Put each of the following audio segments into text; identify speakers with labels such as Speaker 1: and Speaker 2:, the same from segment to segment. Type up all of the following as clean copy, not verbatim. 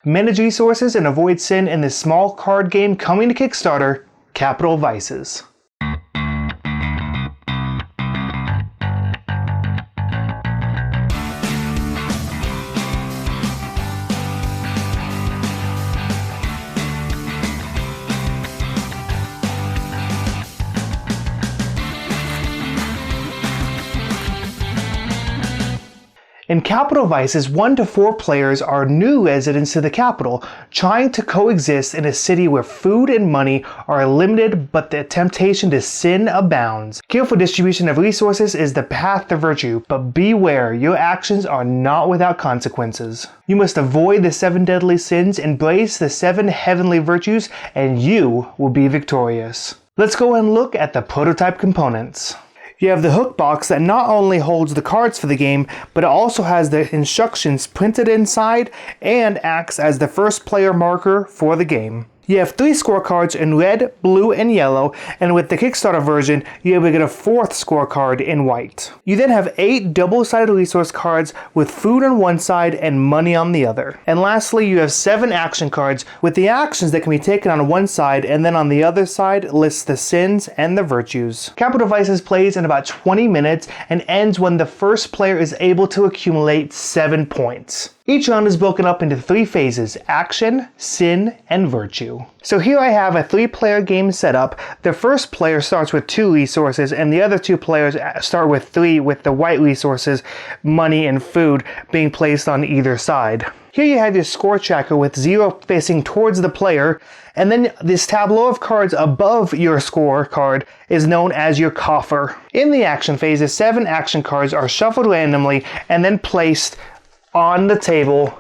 Speaker 1: Manage resources and avoid sin in this small card game coming to Kickstarter, Capital Vices. In Capital Vices, 1 to 4 players are new residents to the capital, trying to coexist in a city where food and money are limited but the temptation to sin abounds. Careful distribution of resources is the path to virtue, but beware, your actions are not without consequences. You must avoid the 7 deadly sins, embrace the 7 heavenly virtues, and you will be victorious. Let's go and look at the prototype components. You have the hook box that not only holds the cards for the game, but it also has the instructions printed inside and acts as the first player marker for the game. You have 3 scorecards in red, blue, and yellow, and with the Kickstarter version, you're able to get a 4th scorecard in white. You then have 8 double-sided resource cards with food on one side and money on the other. And lastly, you have 7 action cards with the actions that can be taken on one side, and then on the other side lists the sins and the virtues. Capital Vices plays in about 20 minutes and ends when the first player is able to accumulate 7 points. Each round is broken up into 3 phases: action, sin, and virtue. So here I have a 3-player game set up. The first player starts with 2 resources and the other 2 players start with 3, with the white resources, money and food, being placed on either side. Here you have your score tracker with 0 facing towards the player, and then this tableau of cards above your score card is known as your coffer. In the action phase, the 7 action cards are shuffled randomly and then placed on the table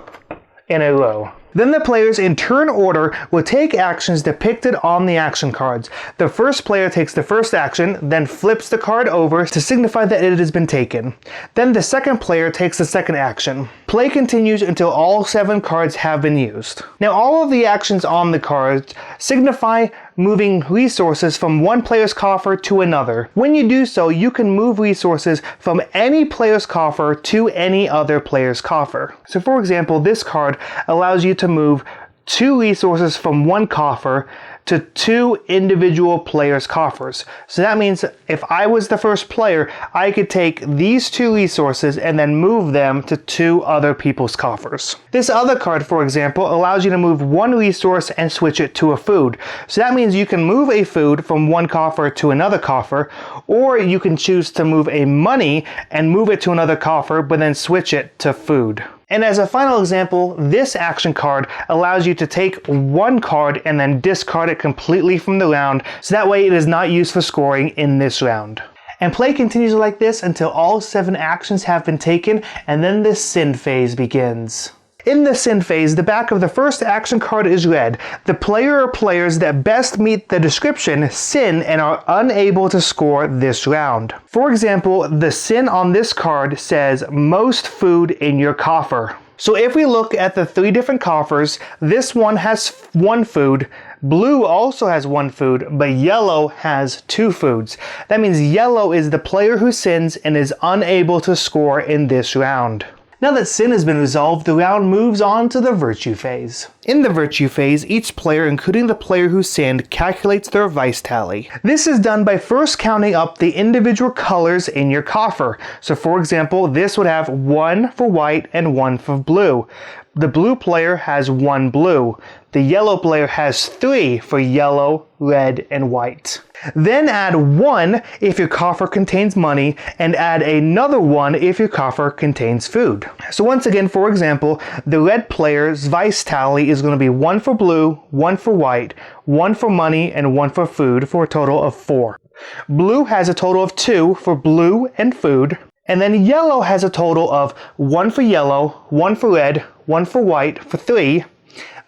Speaker 1: in a row. Then the players in turn order will take actions depicted on the action cards. The first player takes the first action, then flips the card over to signify that it has been taken. Then the second player takes the second action. Play continues until all 7 cards have been used. Now all of the actions on the cards signify moving resources from one player's coffer to another. When you do so, you can move resources from any player's coffer to any other player's coffer. So for example, this card allows you to move 2 resources from one coffer to 2 individual players' coffers. So that means if I was the first player, I could take these 2 resources and then move them to 2 other people's coffers. This other card, for example, allows you to move 1 resource and switch it to a food. So that means you can move a food from one coffer to another coffer, or you can choose to move a money and move it to another coffer, but then switch it to food. And as a final example, this action card allows you to take 1 card and then discard it completely from the round, so that way it is not used for scoring in this round. And play continues like this until all 7 actions have been taken, and then the sin phase begins. In the sin phase, the back of the first action card is red. The player or players that best meet the description sin and are unable to score this round. For example, the sin on this card says most food in your coffer. So if we look at the 3 different coffers, this one has 1 food, blue also has 1 food, but yellow has 2 foods. That means yellow is the player who sins and is unable to score in this round. Now that sin has been resolved, the round moves on to the virtue phase. In the virtue phase, each player, including the player who sinned, calculates their vice tally. This is done by first counting up the individual colors in your coffer. So for example, this would have 1 for white and 1 for blue. The blue player has 1 blue. The yellow player has 3 for yellow, red, and white. Then add 1 if your coffer contains money, and add another 1 if your coffer contains food. So once again, for example, the red player's vice tally is going to be 1 for blue, 1 for white, 1 for money, and 1 for food, for a total of 4. Blue has a total of 2 for blue and food. And then yellow has a total of 1 for yellow, 1 for red, 1 for white for 3,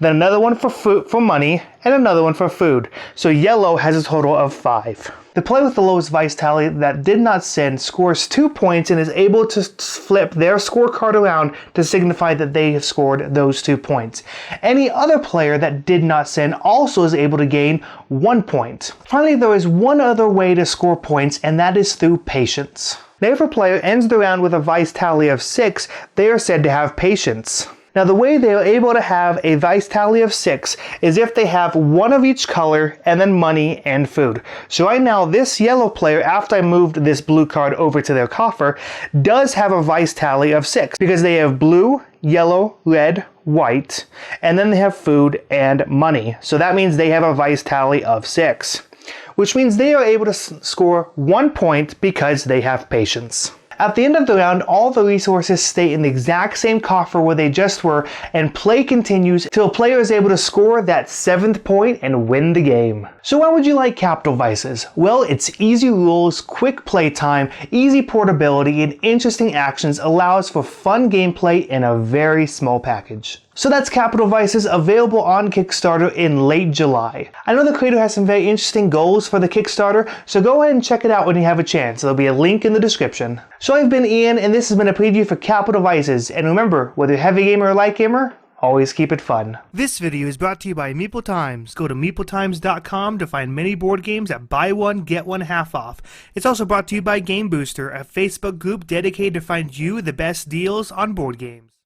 Speaker 1: then another 1 for money, and another 1 for food. So yellow has a total of 5. The player with the lowest vice tally that did not sin scores 2 points and is able to flip their scorecard around to signify that they have scored those 2 points. Any other player that did not sin also is able to gain 1 point. Finally, there is one other way to score points, and that is through patience. Now if a player ends the round with a vice tally of 6, they are said to have patience. Now the way they are able to have a vice tally of 6 is if they have one of each color and then money and food. So right now this yellow player, after I moved this blue card over to their coffer, does have a vice tally of 6 because they have blue, yellow, red, white, and then they have food and money. So that means they have a vice tally of 6, which means they are able to score 1 point because they have patience. At the end of the round, all the resources stay in the exact same coffer where they just were, and play continues till a player is able to score that 7th point and win the game. So why would you like Capital Vices? Well, its easy rules, quick play time, easy portability, and interesting actions allows for fun gameplay in a very small package. So that's Capital Vices, available on Kickstarter in late July. I know the creator has some very interesting goals for the Kickstarter, so go ahead and check it out when you have a chance. There'll be a link in the description. So I've been Ian, and this has been a preview for Capital Vices. And remember, whether you're a heavy gamer or light gamer, always keep it fun. This video is brought to you by Meeple Times. Go to meepletimes.com to find many board games at buy one, get one half off. It's also brought to you by Game Booster, a Facebook group dedicated to find you the best deals on board games.